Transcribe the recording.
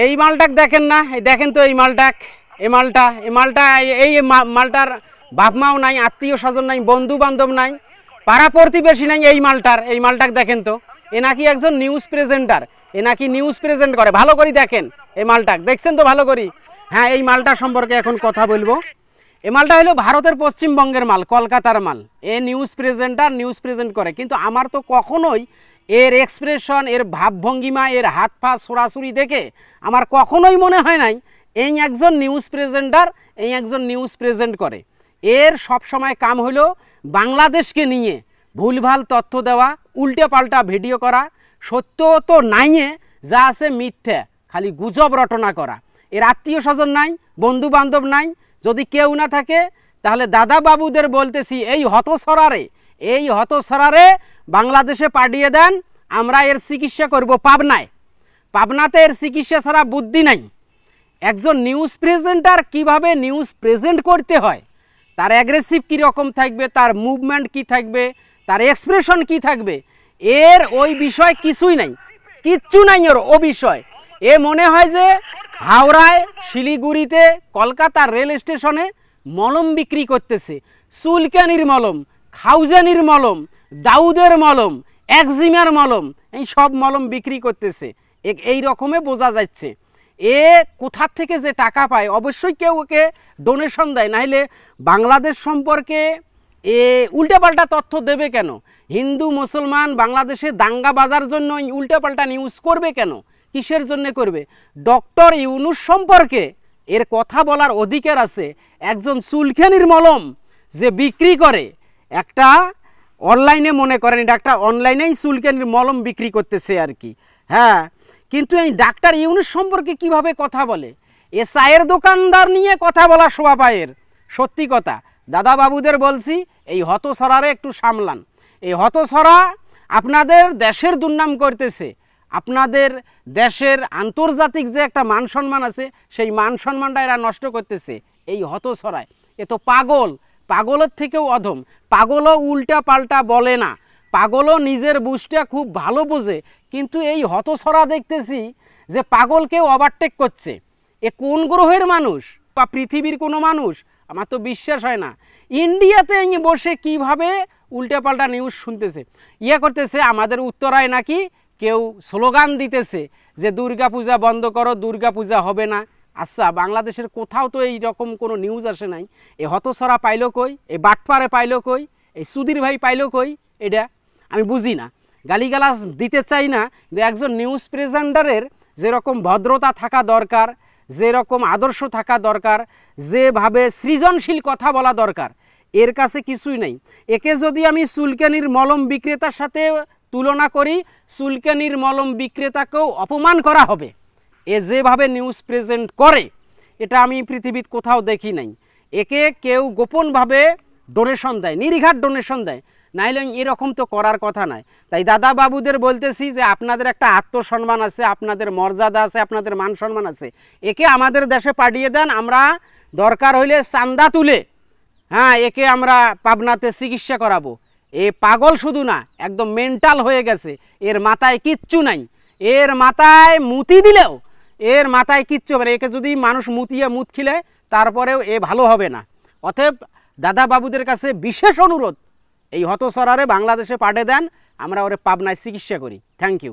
এই মালটাক দেখেন না, এই দেখেন তো এই মালটাক, এই মালটার বাপ মাও নাই, আত্মীয় স্বজন নাই, বন্ধু বান্ধব নাই, পাড়া প্রতিবেশী নাই। এই মালটাক দেখেন তো, এ নাকি একজন নিউজ প্রেজেন্টার, এ নাকি নিউজ প্রেজেন্ট করে। ভালো করে দেখেন এই মালটাক, দেখছেন তো ভালো করি? হ্যাঁ, এই মালটা সম্পর্কে এখন কথা বলবো। এই মালটা হলো ভারতের পশ্চিমবঙ্গের মাল, কলকাতার মাল। এ নিউজ প্রেজেন্টার, নিউজ প্রেজেন্ট করে, কিন্তু আমার তো কখনোই এর এক্সপ্রেশন, এর ভাবভঙ্গিমা, এর হাত পা সরাসরি দেখে আমার কখনোই মনে হয় নাই এই একজন নিউজ প্রেজেন্টার, এই একজন নিউজ প্রেজেন্ট করে। এর সব সময় কাম হলো বাংলাদেশকে নিয়ে ভুলভাল তথ্য দেওয়া, উল্টে পাল্টা ভিডিও করা, সত্য তো নাইয়ে যা আছে মিথ্যে, খালি গুজব রটনা করা। এর আত্মীয় স্বজন নাই, বন্ধু বান্ধব নাই। যদি কেউ না থাকে তাহলে দাদা বাবুদের বলতেছি, এই হতছড়ারে বাংলাদেশে পাঠিয়ে দেন, আমরা এর চিকিৎসা করব পাবনাতে। এর চিকিৎসা ছাড়া বুদ্ধি নাই। একজন নিউজ প্রেজেন্টার কিভাবে নিউজ প্রেজেন্ট করতে হয়, তার অ্যাগ্রেসিভ কী রকম থাকবে, তার মুভমেন্ট কি থাকবে, তার এক্সপ্রেশন কি থাকবে, এর ওই বিষয় কিছুই নাই, কিচ্ছু নাই ওর ও বিষয়। এ মনে হয় যে হাওড়ায়, শিলিগুড়িতে, কলকাতার রেল স্টেশনে মলম বিক্রি করতেছে, চুলকানির মলম, খাউজানির মলম, দাউদের মলম, একজিমার মলম, এই সব মলম বিক্রি করতেছে। এই রকমে বোঝা যাচ্ছে এ কোথার থেকে যে টাকা পায়। অবশ্যই কেউ ওকে ডোনেশন দেয়, নাহলে বাংলাদেশ সম্পর্কে এ উল্টাপাল্টা তথ্য দেবে কেন? হিন্দু মুসলমান বাংলাদেশে দাঙ্গা বাজার জন্য উল্টাপাল্টা নিউজ করবে কেন? কিসের জন্য করবে? ডক্টর ইউনূস সম্পর্কে এর কথা বলার অধিকার আছে। একজন চুলখানির মলম যে বিক্রি করে, একটা অনলাইনে, মনে করেন এটা একটা অনলাইনেই চুলখানির মলম বিক্রি করতেছে আর কি। হ্যাঁ, কিন্তু এই ডাক্তার ইউনূস সম্পর্কে কিভাবে কথা বলে? এ চায়ের দোকানদার নিয়ে কথা বলা শোভা পায়ের। সত্যি কথা, দাদা বাবুদের বলছি, এই হতছড়ারে একটু সামলান। এই হতছড়া আপনাদের দেশের দুর্নাম করতেছে, আপনাদের দেশের আন্তর্জাতিক যে একটা মান সম্মান আছে, সেই মান সম্মানটা এরা নষ্ট করতেছে। এই হতছড়ায় এ তো পাগলের থেকেও অধম। পাগলও উল্টা পাল্টা বলে না, পাগলও নিজের বুঝটা খুব ভালো বোঝে। কিন্তু এই হতছড়া দেখতেছি যে পাগলকেও ওভারটেক করছে। এ কোন গ্রহের মানুষ বা পৃথিবীর কোনো মানুষ? আমার তো বিশ্বাস হয় না। ইন্ডিয়াতে বসে কিভাবে উল্টাপাল্টা নিউজ শুনতেছে, করতেছে। আমাদের উত্তরায় নাকি কেউ স্লোগান দিতেছে যে দুর্গা পূজা বন্ধ করো, দুর্গা পূজা হবে না। আচ্ছা, বাংলাদেশের কোথাও তো এই রকম কোনো নিউজ আসে নাই। এ হতছড়া পাইলো কই? এই বাটপাড়ে পাইলো কই? এই সুধীর ভাই পাইলো কই? এটা আমি বুঝি না। গালিগালাজ দিতে চাই না, যে একজন নিউজ প্রেজেন্টারের যেরকম ভদ্রতা থাকা দরকার, যেরকম আদর্শ থাকা দরকার, যেভাবে সৃজনশীল কথা বলা দরকার, এর কাছে কিছুই নেই। একে যদি আমি চুলকানির মলম বিক্রেতার সাথে তুলনা করি, চুলকানির মলম বিক্রেতাকেও অপমান করা হবে। এ যেভাবে নিউজ প্রেজেন্ট করে, এটা আমি পৃথিবীর কোথাও দেখি নাই। একে কেউ গোপনভাবে ডোনেশন দেয়, নির্ঘাত ডোনেশন দেয়, নাইলে এরকম তো করার কথা নয়। তাই দাদা বাবুদের বলতেছি যে আপনাদের একটা আত্মসম্মান আছে, আপনাদের মর্যাদা আছে, আপনাদের মান সম্মান আছে। একে আমাদের দেশে পাঠিয়ে দেন, আমরা দরকার হইলে চান্দা তুলে, হ্যাঁ, একে আমরা পাবনাতে চিকিৎসা করাবো। এ পাগল শুধু না, একদম মেন্টাল হয়ে গেছে। এর মাথায় কিচ্ছু নাই। এর মাথায় মুতি দিলেও এর মাথায় কিচ্ছু হবে না। একে যদি মানুষ মুতিয়ে মুত খিলে, তারপরেও এ ভালো হবে না। অতএব দাদা বাবুদের কাছে বিশেষ অনুরোধ, এই হতছড়ারে বাংলাদেশে পাঠিয়ে দেন, আমরা ওরে পাবনায় চিকিৎসা করি। Thank you.